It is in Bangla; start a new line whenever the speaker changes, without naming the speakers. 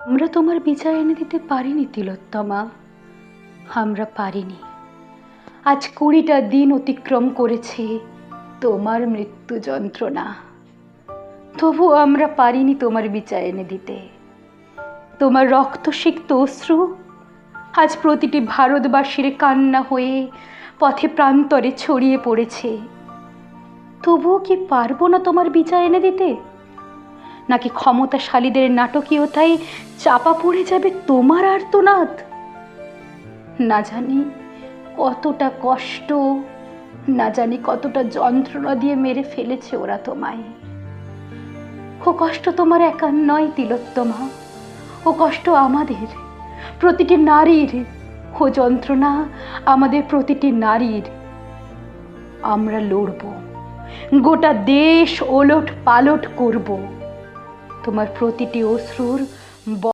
আমরা তোমার বিচার এনে দিতে পারিনি তিলোত্তমা, আমরা পারিনি। আজ 20টা দিন অতিক্রম করেছে তোমার মৃত্যু যন্ত্রণা, তবু আমরা পারিনি তোমার বিচার এনে দিতে। তোমার রক্তসিক্ত অশ্রু আজ প্রতিটি ভারতবাসীর কান্না হয়ে পথে প্রান্তরে ছড়িয়ে পড়েছে, তবুও কি পারবো না তোমার বিচার এনে দিতে? নাকি ক্ষমতাশালীদের নাটকীয়তায় চাপা পড়ে যাবে তোমার আর্তনাদ? না জানি কতটা কষ্ট, না জানি কতটা যন্ত্রণা দিয়ে মেরে ফেলেছে ওরা তোমায়। ও কষ্ট তোমার একার নয় তিলোত্তমা, ও কষ্ট আমাদের, প্রতিটি নারীর। ও যন্ত্রণা আমাদের প্রতিটি নারীর। আমরা লড়ব, গোটা দেশ ওলট পালট করব। তোমার প্রতিটি অশ্রুর